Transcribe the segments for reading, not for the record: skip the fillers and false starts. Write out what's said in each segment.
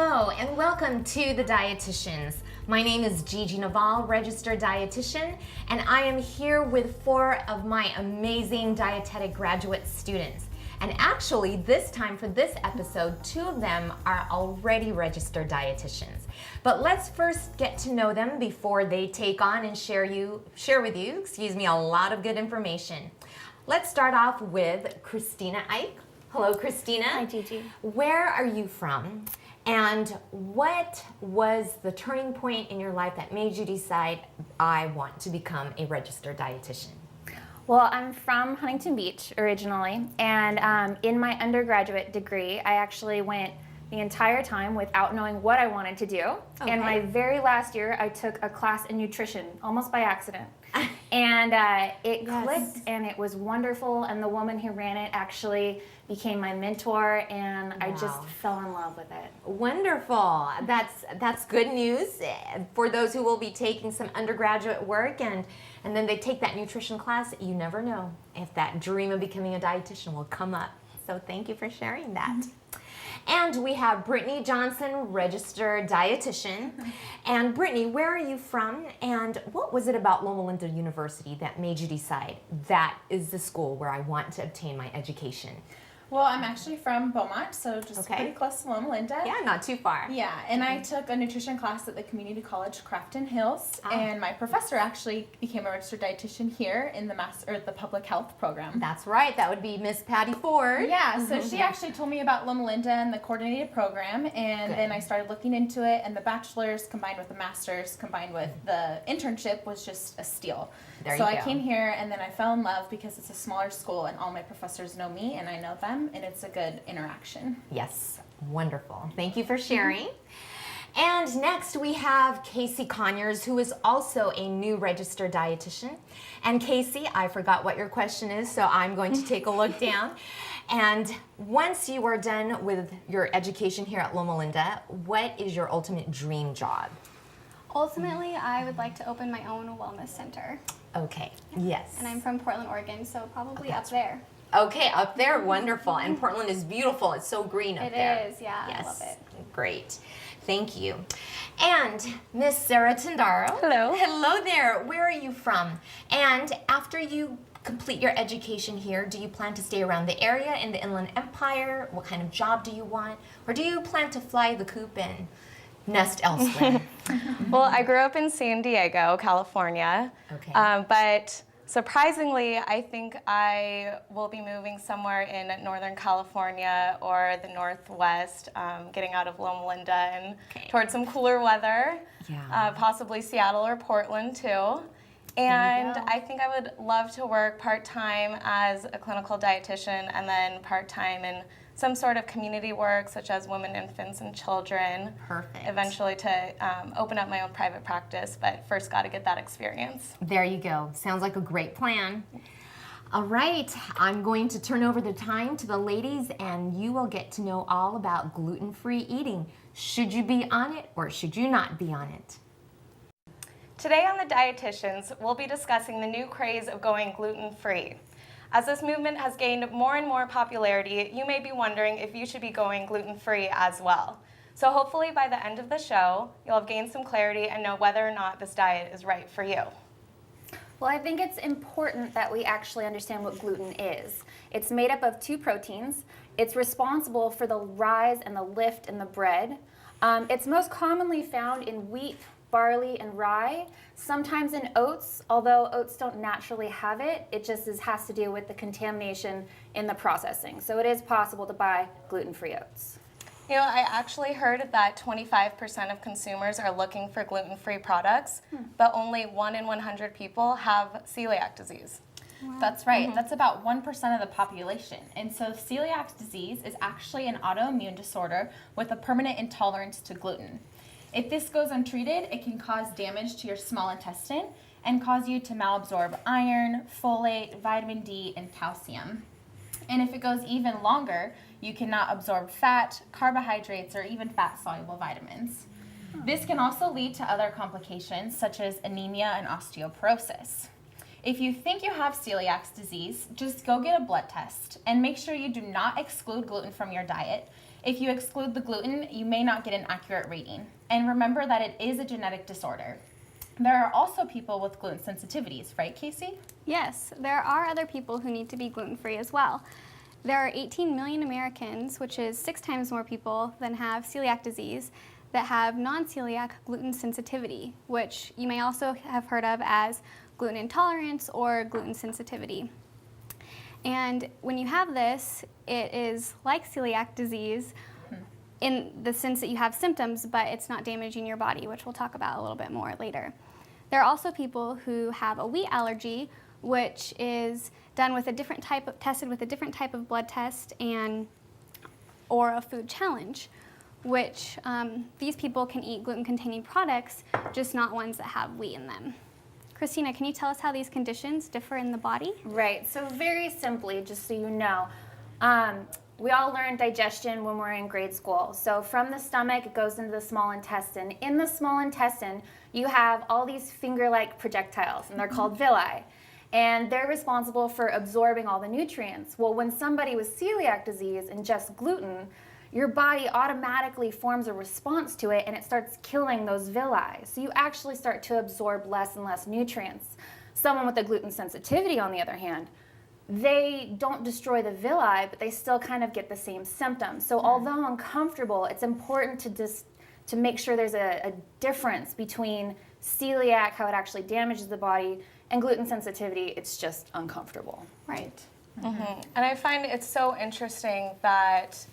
Hello and welcome to the Dietitians. My name is JeJe Noval, registered dietitian, and I am here with 4 of my amazing dietetic graduate students. And actually, this time for this episode, 2 of them are already registered dietitians. But let's first get to know them before they take on and share with you, a lot of good information. Let's start off with Christina Ike. Hello, Christina. Hi, JeJe. Where are you from? And what was the turning point in your life that made you decide, I want to become a registered dietitian? Well, I'm from Huntington Beach originally, and in my undergraduate degree, I actually went the entire time without knowing what I wanted to do. Okay. And my very last year, I took a class in nutrition, almost by accident. And it clicked, and it was wonderful, and the woman who ran it actually became my mentor, and I just fell in love with it. Wonderful. That's good news for those who will be taking some undergraduate work and then they take that nutrition class. You never know if that dream of becoming a dietitian will come up. So thank you for sharing that. And we have Brittany Johnson, registered dietitian. And Brittany, where are you from? And what was it about Loma Linda University that made you decide that is the school where I want to obtain my education? Well, I'm actually from Beaumont, so just pretty close to Loma Linda. Yeah, not too far. Yeah, and I took a nutrition class at the community college Crafton Hills, and my professor actually became a registered dietitian here in the public health program. That's right. That would be Miss Patty Ford. Yeah, so she actually told me about Loma Linda and the coordinated program, and then I started looking into it, and the bachelor's combined with the master's combined with the internship was just a steal. So I came here, and then I fell in love because it's a smaller school, and all my professors know me, and I know them, and it's a good interaction. Yes, wonderful. Thank you for sharing. And next we have Casey Conyers, who is also a new registered dietitian. And Casey, I forgot what your question is, so I'm going to take a look down. And once you are done with your education here at Loma Linda, what is your ultimate dream job? Ultimately, I would like to open my own wellness center. Okay, yes. And I'm from Portland, Oregon, so probably up there. Okay, up there, wonderful. And Portland is beautiful. It's so green up there. It is, yeah, Yes. I love it. Great. Thank you. And Miss Sarah Tindaro. Hello. Hello there. Where are you from? And after you complete your education here, do you plan to stay around the area in the Inland Empire? What kind of job do you want? Or do you plan to fly the coop and nest elsewhere? Well, I grew up in San Diego, California. Okay. But surprisingly, I think I will be moving somewhere in Northern California or the Northwest, getting out of Loma Linda and towards some cooler weather, possibly Seattle or Portland too. And I think I would love to work part-time as a clinical dietitian and then part-time in some sort of community work, such as women, infants, and children. Perfect. Eventually to open up my own private practice, but first got to get that experience. There you go. Sounds like a great plan. All right, I'm going to turn over the time to the ladies, and you will get to know all about gluten-free eating. Should you be on it or should you not be on it? Today on The Dietitians, we'll be discussing the new craze of going gluten-free. As this movement has gained more and more popularity, you may be wondering if you should be going gluten-free as well. So hopefully by the end of the show, you'll have gained some clarity and know whether or not this diet is right for you. Well, I think it's important that we actually understand what gluten is. It's made up of 2 proteins. It's responsible for the rise and the lift in the bread. It's most commonly found in wheat, barley, and rye, sometimes in oats, although oats don't naturally have it. It just has to do with the contamination in the processing. So it is possible to buy gluten-free oats. You know, I actually heard that 25% of consumers are looking for gluten-free products, but only 1 in 100 people have celiac disease. Wow. That's right. That's about 1% of the population. And so celiac disease is actually an autoimmune disorder with a permanent intolerance to gluten. If this goes untreated, it can cause damage to your small intestine and cause you to malabsorb iron, folate, vitamin D, and calcium. And if it goes even longer, you cannot absorb fat, carbohydrates, or even fat-soluble vitamins. This can also lead to other complications such as anemia and osteoporosis. If you think you have celiac disease, just go get a blood test and make sure you do not exclude gluten from your diet, If you exclude the gluten, you may not get an accurate reading. And remember that it is a genetic disorder. There are also people with gluten sensitivities, right, Casey? Yes, there are other people who need to be gluten-free as well. There are 18 million Americans, which is 6 times more people than have celiac disease, that have non-celiac gluten sensitivity, which you may also have heard of as gluten intolerance or gluten sensitivity. And when you have this, it is like celiac disease in the sense that you have symptoms, but it's not damaging your body, which we'll talk about a little bit more later. There are also people who have a wheat allergy, which is done with a different type of, tested with a different type of blood test or a food challenge, which these people can eat gluten-containing products, just not ones that have wheat in them. Christina, can you tell us how these conditions differ in the body? Right, so very simply, just so you know, we all learn digestion when we're in grade school. So from the stomach, it goes into the small intestine. In the small intestine, you have all these finger-like projectiles, and they're called villi. And they're responsible for absorbing all the nutrients. Well, when somebody with celiac disease ingests gluten, your body automatically forms a response to it, and it starts killing those villi. So you actually start to absorb less and less nutrients. Someone with a gluten sensitivity, on the other hand, they don't destroy the villi, but they still kind of get the same symptoms. So although uncomfortable, it's important to make sure there's a difference between celiac, how it actually damages the body, and gluten sensitivity, it's just uncomfortable. Right. Mm-hmm. And I find it's so interesting that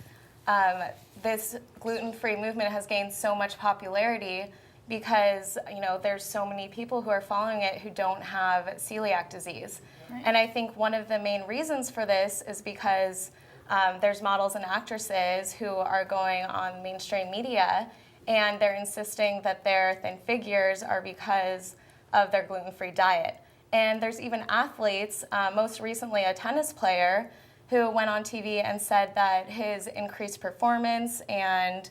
this gluten-free movement has gained so much popularity because, you know, there's so many people who are following it who don't have celiac disease. Right. And I think one of the main reasons for this is because there's models and actresses who are going on mainstream media and they're insisting that their thin figures are because of their gluten-free diet. And there's even athletes, most recently a tennis player, who went on TV and said that his increased performance and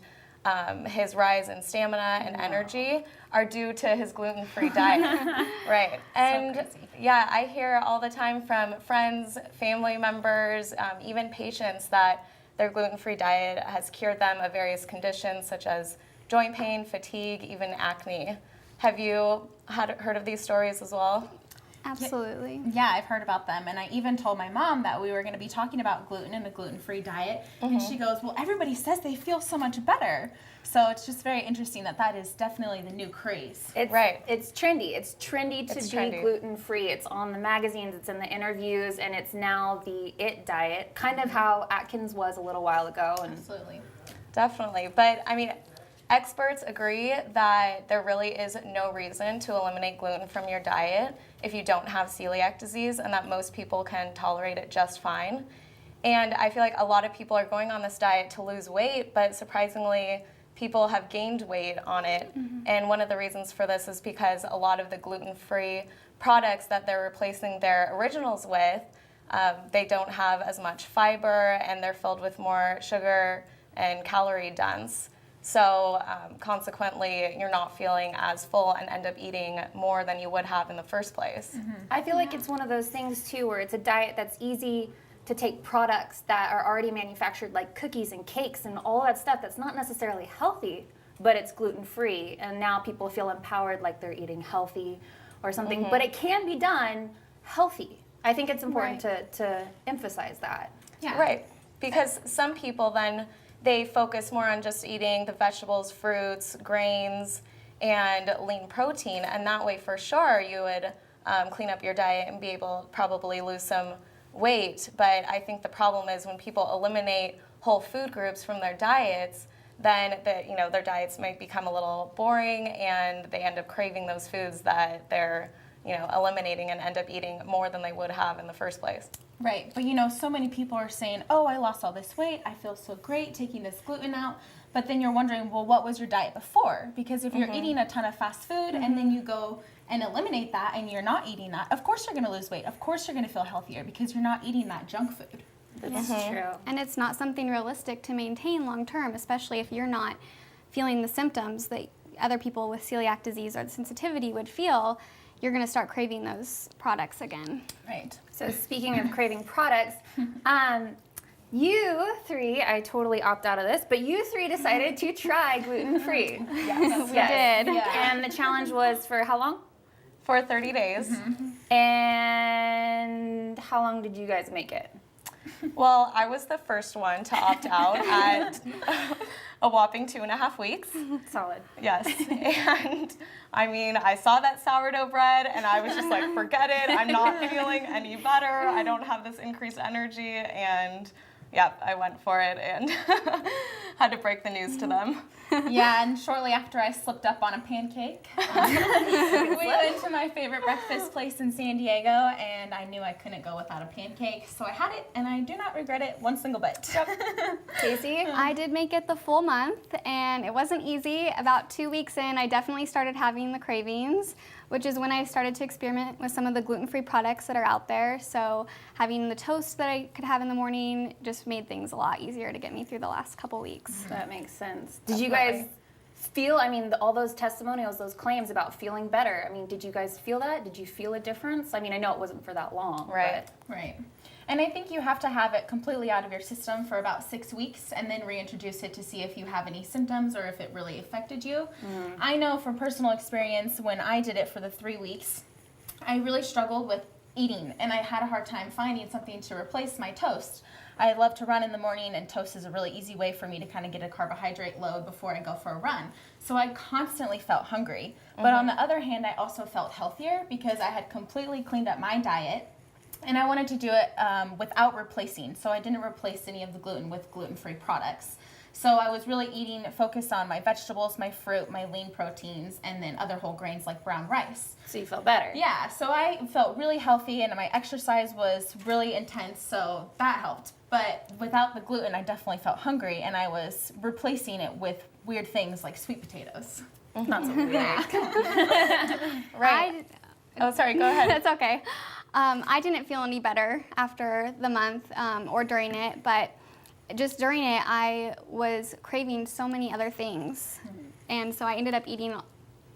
his rise in stamina and energy are due to his gluten-free diet. Right. And so crazy. Yeah, I hear all the time from friends, family members, even patients that their gluten-free diet has cured them of various conditions such as joint pain, fatigue, even acne. Have you heard of these stories as well? Absolutely. Yeah, I've heard about them, and I even told my mom that we were going to be talking about gluten and a gluten-free diet, and she goes, well, everybody says they feel so much better. So it's just very interesting that is definitely the new craze. It's trendy. It's trendy to be gluten-free. It's on the magazines, it's in the interviews, and it's now the it diet, kind of how Atkins was a little while ago. And Absolutely. Definitely. But, I mean, experts agree that there really is no reason to eliminate gluten from your diet if you don't have celiac disease, and that most people can tolerate it just fine. And I feel like a lot of people are going on this diet to lose weight, but surprisingly, people have gained weight on it. And one of the reasons for this is because a lot of the gluten-free products that they're replacing their originals with, they don't have as much fiber, and they're filled with more sugar and calorie dense. So consequently, you're not feeling as full and end up eating more than you would have in the first place. I feel like it's one of those things too where it's a diet that's easy to take products that are already manufactured, like cookies and cakes and all that stuff that's not necessarily healthy, but it's gluten-free, and now people feel empowered like they're eating healthy or something, but it can be done healthy. I think it's important to emphasize that. Yeah. Right, because some people then, they focus more on just eating the vegetables, fruits, grains, and lean protein, and that way for sure you would clean up your diet and be able to probably lose some weight. But I think the problem is when people eliminate whole food groups from their diets, then their diets might become a little boring, and they end up craving those foods that they're eliminating and end up eating more than they would have in the first place. Right, but so many people are saying, oh, I lost all this weight, I feel so great taking this gluten out, but then you're wondering, well, what was your diet before? Because if you're eating a ton of fast food and then you go and eliminate that and you're not eating that, of course you're going to lose weight, of course you're going to feel healthier because you're not eating that junk food. That's true. And it's not something realistic to maintain long term, especially if you're not feeling the symptoms that other people with celiac disease or the sensitivity would feel. You're going to start craving those products again. Right. So speaking of craving products, You three, I totally opt out of this, but you three decided to try gluten-free. Yes. We did. Yeah. And the challenge was for how long? For 30 days. And how long did you guys make it? Well, I was the first one to opt out at a whopping 2.5 weeks. Solid. Yes. And I mean, I saw that sourdough bread and I was just like, forget it. I'm not feeling any better. I don't have this increased energy. And yep, I went for it and had to break the news to them. Yeah, and shortly after I slipped up on a pancake. We went to my favorite breakfast place in San Diego, and I knew I couldn't go without a pancake, so I had it, and I do not regret it one single bit. Casey? I did make it the full month, and it wasn't easy. About 2 weeks in, I definitely started having the cravings, which is when I started to experiment with some of the gluten-free products that are out there. So having the toast that I could have in the morning just made things a lot easier to get me through the last couple weeks. That makes sense. Did you guys feel, I mean, all those testimonials, those claims about feeling better, I mean, did you guys feel that? Did you feel a difference? I mean, I know it wasn't for that long. Right. Right. And I think you have to have it completely out of your system for about 6 weeks and then reintroduce it to see if you have any symptoms or if it really affected you. I know from personal experience, when I did it for the 3 weeks, I really struggled with eating, and I had a hard time finding something to replace my toast. I love to run in the morning, and toast is a really easy way for me to kind of get a carbohydrate load before I go for a run. So I constantly felt hungry. But on the other hand, I also felt healthier because I had completely cleaned up my diet. And I wanted to do it without replacing. So I didn't replace any of the gluten with gluten-free products. So I was really focused on my vegetables, my fruit, my lean proteins, and then other whole grains like brown rice. So you felt better. Yeah, so I felt really healthy, and my exercise was really intense, so that helped. But without the gluten, I definitely felt hungry, and I was replacing it with weird things like sweet potatoes. Not so weird. Right. Oh, sorry, go ahead. That's okay. I didn't feel any better after the month or during it, but just during it, I was craving so many other things. And so I ended up eating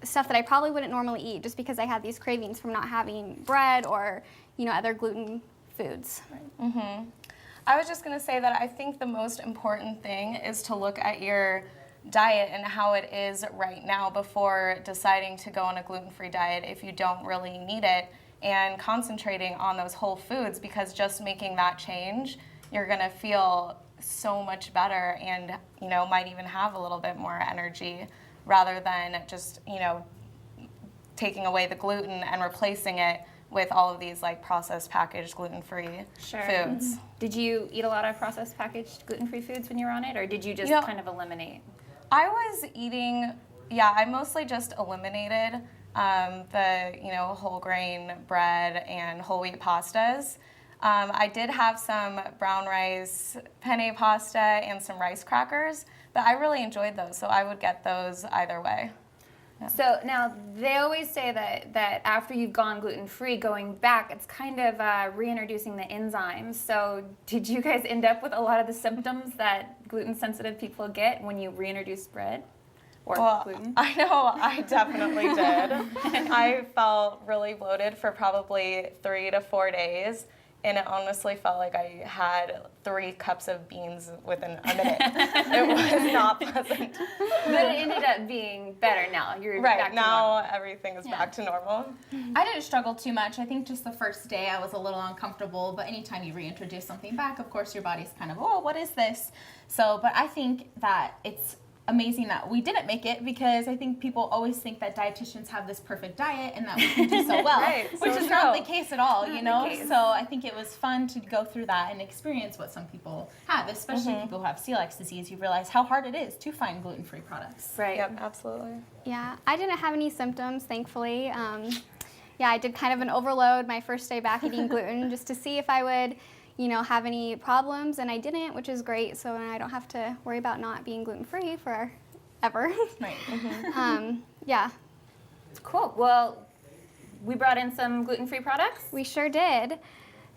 stuff that I probably wouldn't normally eat just because I had these cravings from not having bread or, other gluten foods. I was just going to say that I think the most important thing is to look at your diet and how it is right now before deciding to go on a gluten-free diet if you don't really need it, and concentrating on those whole foods, because just making that change, you're going to feel so much better and, might even have a little bit more energy rather than just, taking away the gluten and replacing it with all of these like processed packaged gluten-free foods. Did you eat a lot of processed packaged gluten-free foods when you were on it, or did you just kind of eliminate? I was eating, I mostly just eliminated the, whole grain bread and whole wheat pastas. I did have some brown rice penne pasta and some rice crackers, but I really enjoyed those, so I would get those either way. Yeah. So now they always say that after you've gone gluten-free, going back, it's kind of reintroducing the enzymes. So did you guys end up with a lot of the symptoms that gluten-sensitive people get when you reintroduce bread or gluten? I know I definitely did. I felt really bloated for probably 3 to 4 days. And it honestly felt like I had 3 cups of beans within a minute. It was not pleasant. But it ended up being better now. You're right, back to now normal. everything is back to normal. I didn't struggle too much. I think just the first day I was a little uncomfortable, but anytime you reintroduce something back, of course your body's kind of, oh, what is this? So, but I think that it's amazing that we didn't make it, because I think people always think that dietitians have this perfect diet and that we can do so well, Right, which so is true. not the case at all, you know? the case. So I think it was fun to go through that and experience what some people have, especially people who have celiac disease. You realize how hard it is to find gluten-free products. Right. Yep, absolutely. Yeah, I didn't have any symptoms, thankfully. I did kind of an overload my first day back eating gluten just to see if I would, have any problems, and I didn't, which is great. So I don't have to worry about not being gluten-free forever. Right. Yeah, Cool. Well, we brought in some gluten-free products. we sure did.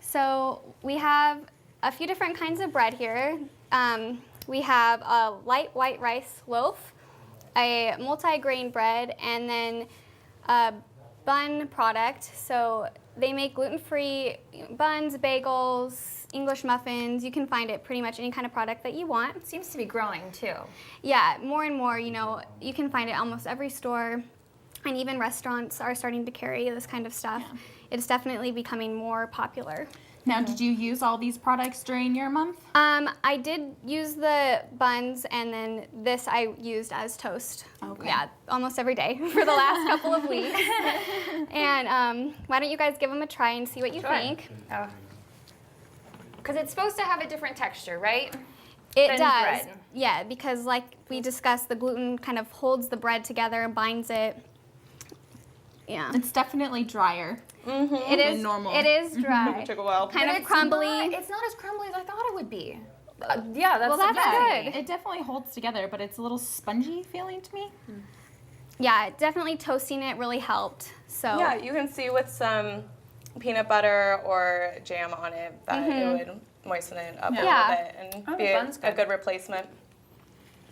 So we have a few different kinds of bread here. We have a light white rice loaf, a multi-grain bread, and then a bun product. So they make gluten-free buns, bagels, English muffins. You can find it pretty much any kind of product that you want. It seems to be growing too. Yeah, more and more, you can find it almost every store, and even restaurants are starting to carry this kind of stuff. Yeah. It's definitely becoming more popular. Now, did you use all these products during your month? I did use the buns, and then this I used as toast. Okay. Yeah, almost every day for the last couple of weeks. And why don't you guys give them a try and see what you think? Because it's supposed to have a different texture, right? It than does. bread. Yeah, because like we discussed, the gluten kind of holds the bread together and binds it. Yeah. It's definitely drier. It is than normal. It is dry. Took a while. Kind But of crumbly. It's not as crumbly as I thought it would be. Yeah, that's Well, that's surprising. good. It definitely holds together, but it's a little spongy feeling to me. Yeah, definitely toasting it really helped. So Yeah, you can see with some peanut butter or jam on it that it would moisten it up a Yeah. little bit and Oh, be the a bun's good. good replacement.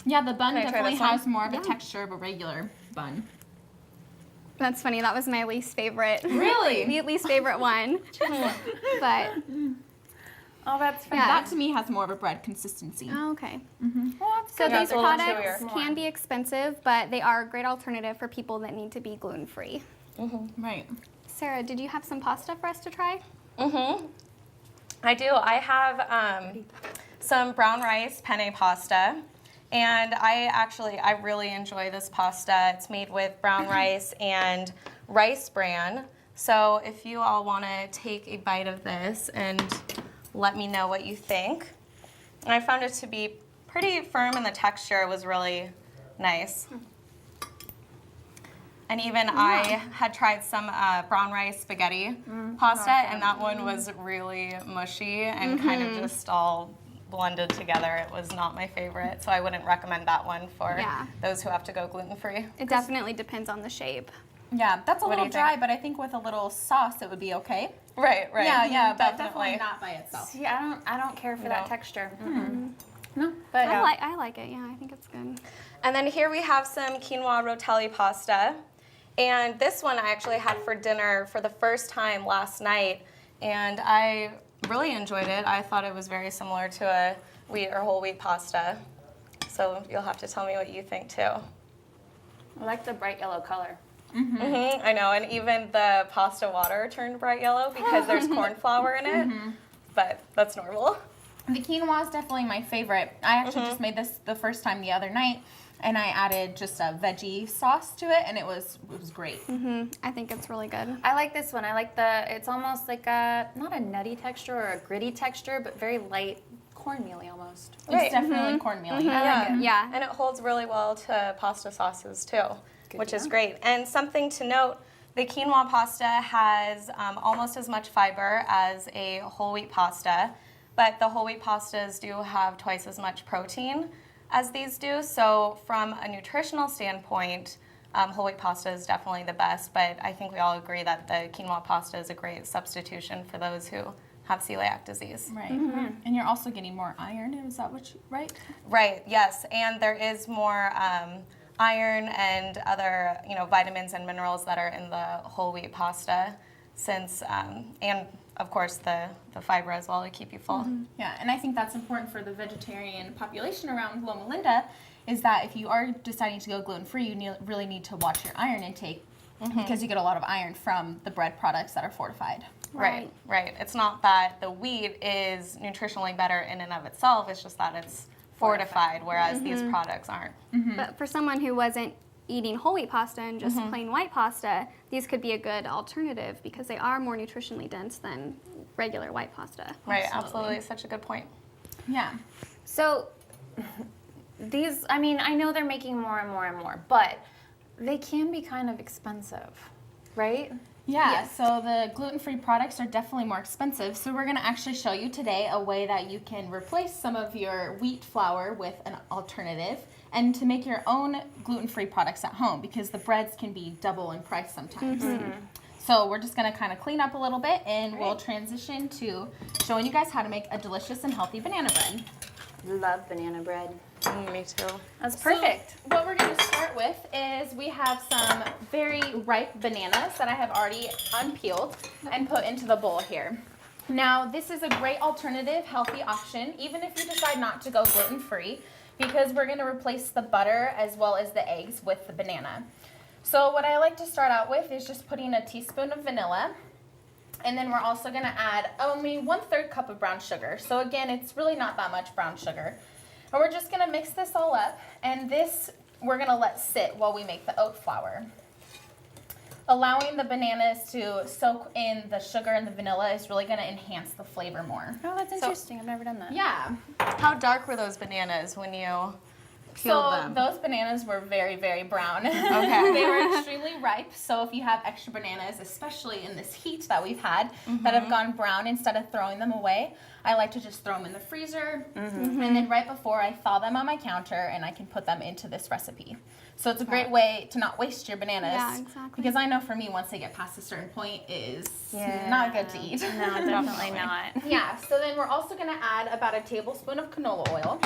Yeah, the bun Can I try definitely this one? has more of a texture of a regular bun. that's funny. That was my least favorite. Really? The least favorite one. But Oh, that's fun. Yeah. That to me has more of a bread consistency. oh, okay. Well, that's So good. Yeah, these it's a little products chewier. can be expensive, but they are a great alternative for people that need to be gluten-free. Right. Sarah, did you have some pasta for us to try? I do. I have some brown rice penne pasta, and I really enjoy this pasta. It's made with brown rice and rice bran. So if you all want to take a bite of this and let me know what you think. And I found it to be pretty firm, and the texture was really nice. And even I had tried some brown rice spaghetti pasta, and that one was really mushy and kind of just all blended together. It was not my favorite, so I wouldn't recommend that one for Yeah. those who have to go gluten-free. It definitely depends on the shape. Yeah, that's a What do little you dry, think? but I think with a little sauce it would be okay. Right. Yeah, but definitely. definitely not by itself. See, I don't care for that No. texture. No, but I like it. Yeah, I think it's good. And then here we have some quinoa rotelli pasta. And this one I actually had for dinner for the first time last night, and I really enjoyed it. I thought it was very similar to a wheat or whole wheat pasta. So you'll have to tell me what you think too. I like the bright yellow color. I know, and even the pasta water turned bright yellow because there's corn flour in it, but that's normal. The quinoa is definitely my favorite. I actually just made this the first time the other night, and I added just a veggie sauce to it, and it was great. I think it's really good. I like this one. I like it's almost like not a nutty texture or a gritty texture, but very light cornmealy almost. Right. It's definitely cornmeal. Yeah. And it holds really well to pasta sauces too, which is great. And something to note, the quinoa pasta has almost as much fiber as a whole wheat pasta, but the whole wheat pastas do have twice as much protein as these do. So from a nutritional standpoint, whole wheat pasta is definitely the best, but I think we all agree that the quinoa pasta is a great substitution for those who have celiac disease. Right. And you're also getting more iron, is that what right? Right, yes, and there is more iron and other vitamins and minerals that are in the whole wheat pasta, since and of course the fiber as well to keep you full. Yeah, and I think that's important for the vegetarian population around Loma Linda, is that if you are deciding to go gluten-free, you really need to watch your iron intake because you get a lot of iron from the bread products that are fortified. Right. It's not that the wheat is nutritionally better in and of itself, it's just that it's fortified, whereas these products aren't. But for someone who wasn't eating whole wheat pasta and just plain white pasta, these could be a good alternative because they are more nutritionally dense than regular white pasta. Right, absolutely. Such a good point. Yeah. So these, I mean, I know they're making more and more and more, but they can be kind of expensive, right? Yeah, so the gluten-free products are definitely more expensive. So we're going to actually show you today a way that you can replace some of your wheat flour with an alternative and to make your own gluten-free products at home because the breads can be double in price sometimes. So we're just going to kind of clean up a little bit and we'll transition to showing you guys how to make a delicious and healthy banana bread. Love banana bread. Me too. That's perfect. So what we're going to start with is we have some very ripe bananas that I have already unpeeled and put into the bowl here. Now, this is a great alternative, healthy option, even if you decide not to go gluten-free, because we're gonna replace the butter as well as the eggs with the banana. So what I like to start out with is just putting a teaspoon of vanilla, and then we're also gonna add only 1/3 cup of brown sugar. So again, it's really not that much brown sugar. And we're just gonna mix this all up, and this we're gonna let sit while we make the oat flour. Allowing the bananas to soak in the sugar and the vanilla is really gonna enhance the flavor more. Oh, that's interesting. I've never done that. Yeah. How dark were those bananas when you peeled So them? those bananas were very, very brown. Okay. They were extremely ripe. So if you have extra bananas, especially in this heat that we've had, that have gone brown, instead of throwing them away, I like to just throw them in the freezer. And then right before I thaw them on my counter, and I can put them into this recipe. So it's a great way to not waste your bananas. Yeah, exactly. Because I know for me, once they get past a certain point, it is not good to eat. No, definitely not. Yeah, so then we're also gonna add about a tablespoon of canola oil.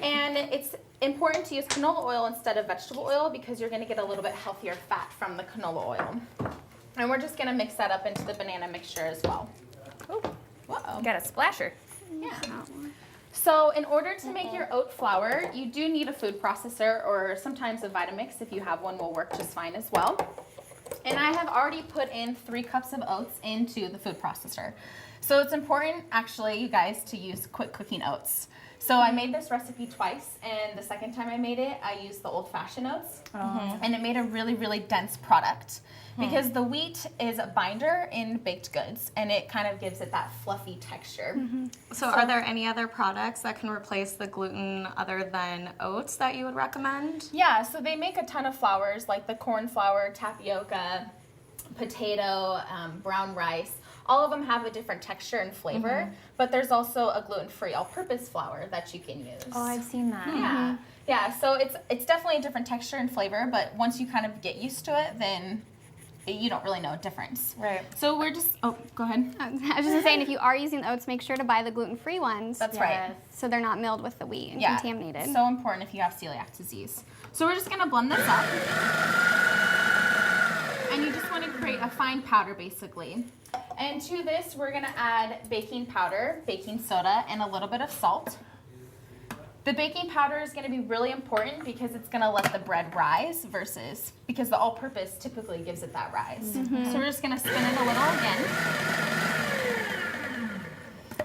And it's important to use canola oil instead of vegetable oil because you're gonna get a little bit healthier fat from the canola oil. And we're just gonna mix that up into the banana mixture as well. Ooh, Whoa. got a splasher. Yeah. So in order to make your oat flour, you do need a food processor, or sometimes a Vitamix if you have one will work just fine as well. And I have already put in 3 cups of oats into the food processor. So it's important, actually, you guys, to use quick cooking oats. So I made this recipe twice, and the second time I made it, I used the old-fashioned oats, and it made a really, really dense product. Because the wheat is a binder in baked goods, and it kind of gives it that fluffy texture. So are there any other products that can replace the gluten other than oats that you would recommend? Yeah, so they make a ton of flours, like the corn flour, tapioca, potato, brown rice. All of them have a different texture and flavor, but there's also a gluten-free all-purpose flour that you can use. Oh, I've seen that. Yeah, yeah. So it's definitely a different texture and flavor, but once you kind of get used to it, then you don't really know a difference. Right. So we're just, oh, go ahead. I was just saying, if you are using the oats, make sure to buy the gluten-free ones. That's right. So they're not milled with the wheat and Yeah, contaminated. so important if you have celiac disease. So we're just gonna blend this up. And you just wanna create a fine powder, basically. And to this, we're gonna add baking powder, baking soda, and a little bit of salt. The baking powder is gonna be really important because it's gonna let the bread rise because the all-purpose typically gives it that rise. So we're just gonna spin it a little again.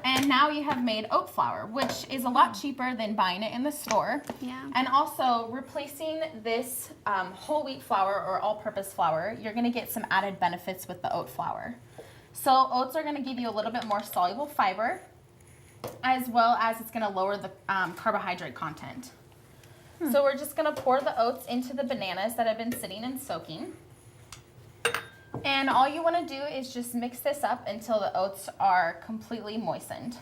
And now you have made oat flour, which is a lot cheaper than buying it in the store. Yeah. And also replacing this whole wheat flour or all-purpose flour, you're gonna get some added benefits with the oat flour. So oats are gonna give you a little bit more soluble fiber, as well as it's gonna lower the carbohydrate content. So we're just gonna pour the oats into the bananas that have been sitting and soaking. And all you wanna do is just mix this up until the oats are completely moistened.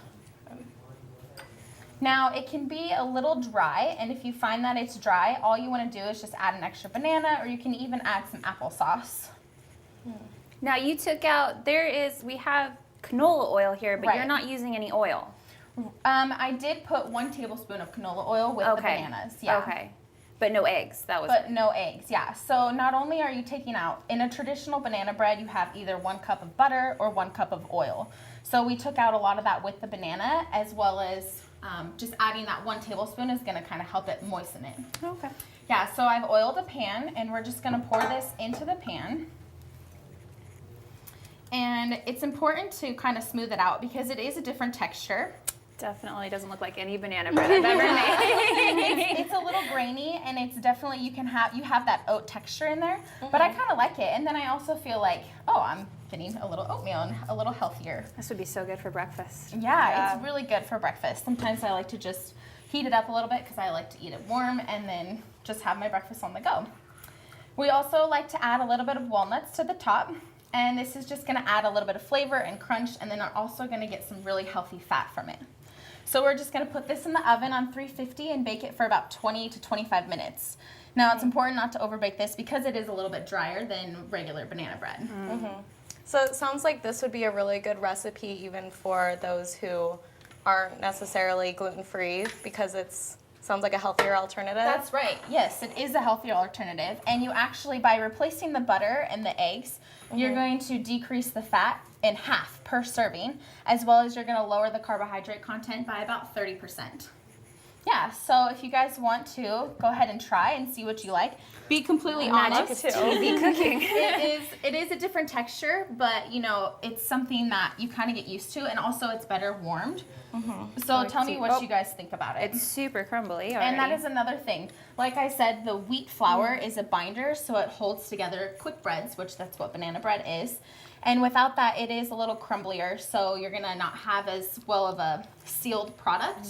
Now it can be a little dry, and if you find that it's dry, all you wanna do is just add an extra banana, or you can even add some applesauce. Now you took out, we have canola oil here, but Right. you're not using any oil. I did put 1 tablespoon of canola oil with the bananas. Yeah. Okay. But no eggs. That was But no eggs, yeah. So not only are you taking out, in a traditional banana bread, you have either 1 cup of butter or 1 cup of oil. So we took out a lot of that with the banana, as well as just adding that 1 tablespoon is gonna kind of help it moisten it. Okay. Yeah, so I've oiled a pan, and we're just gonna pour this into the pan. And it's important to kind of smooth it out because it is a different texture. Definitely doesn't look like any banana bread I've ever made. It's a little grainy, and it's definitely, you have that oat texture in there, but I kind of like it. And then I also feel like, oh, I'm getting a little oatmeal and a little healthier. This would be so good for breakfast. Yeah, it's really good for breakfast. Sometimes I like to just heat it up a little bit because I like to eat it warm and then just have my breakfast on the go. We also like to add a little bit of walnuts to the top, and this is just gonna add a little bit of flavor and crunch, and then we're also gonna get some really healthy fat from it. So we're just gonna put this in the oven on 350 and bake it for about 20 to 25 minutes. Now it's important not to overbake this because it is a little bit drier than regular banana bread. So it sounds like this would be a really good recipe even for those who aren't necessarily gluten-free because it's sounds like a healthier alternative. That's right. Yes, it is a healthier alternative. And you actually, by replacing the butter and the eggs, you're going to decrease the fat in half per serving, as well as you're going to lower the carbohydrate content by about 30%. Yeah, so if you guys want to, go ahead and try and see what you like. Be completely honest. TV cooking. It is a different texture, but you know, it's something that you kind of get used to, and also it's better warmed. So tell me what you guys think about it. It's super crumbly already. And that is another thing. Like I said, the wheat flour is a binder, so it holds together quick breads, which that's what banana bread is. And without that, it is a little crumblier, so you're gonna not have as well of a sealed product.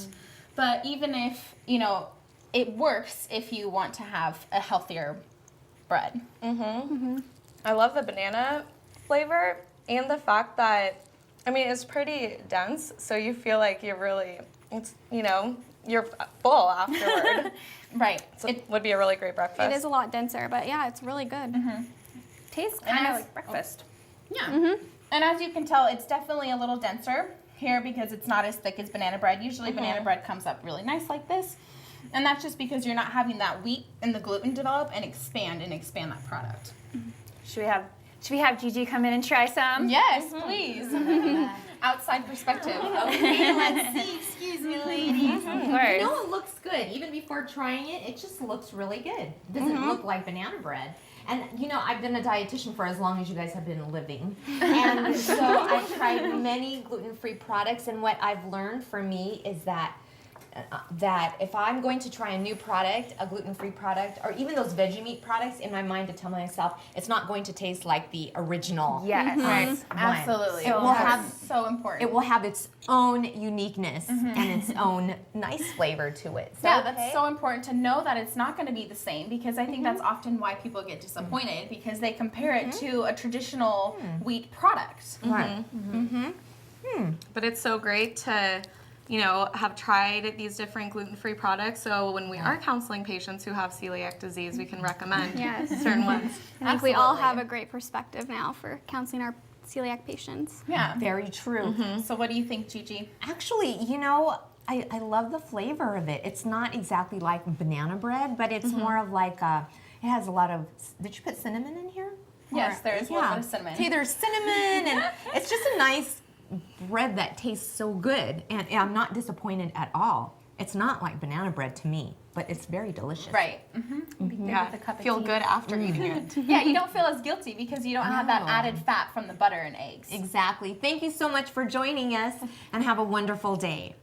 But even if, you know, it works if you want to have a healthier bread. I love the banana flavor and the fact that, I mean, it's pretty dense, so you feel like you're really, it's, you know, you're full afterward. Right. So it would be a really great breakfast. It is a lot denser, but yeah, it's really good. tastes kind of like breakfast. Yeah. And as you can tell, it's definitely a little denser here because it's not as thick as banana bread. Usually banana bread comes up really nice like this. And that's just because you're not having that wheat and the gluten develop and expand that product. Should we have JeJe come in and try some? Yes, please. Outside perspective. Okay, let's see. Excuse me, ladies. Of You course. know, it looks good. Even before trying it, it just looks really good. It doesn't look like banana bread. And you know, I've been a dietitian for as long as you guys have been living. And so I've tried many gluten-free products, and what I've learned for me is that if I'm going to try a new product, a gluten-free product, or even those veggie meat products, in my mind to tell myself it's not going to taste like the original. Yes. Right. one. Absolutely. It will have so important. it will have its own uniqueness and its own nice flavor to it. So, Yeah, that's so important to know that it's not going to be the same, because I think that's often why people get disappointed, because they compare it to a traditional wheat product. right. But it's so great to, you know, have tried these different gluten-free products. So when we are counseling patients who have celiac disease, we can recommend Yes. certain ones. I think we all Absolutely. have a great perspective now for counseling our celiac patients. Yeah. Very true. So what do you think, JeJe? Actually, you know, I love the flavor of it. It's not exactly like banana bread, but it's more of like it has a lot of. Did you put cinnamon in here? Yes, there is a little bit of cinnamon. Okay, there's cinnamon, and it's just a nice bread that tastes so good, and I'm not disappointed at all. It's not like banana bread to me, but it's very delicious. Right. Yeah, feel good after eating it. Yeah, you don't feel as guilty because you don't have that added fat from the butter and eggs. Exactly. Thank you so much for joining us, and have a wonderful day.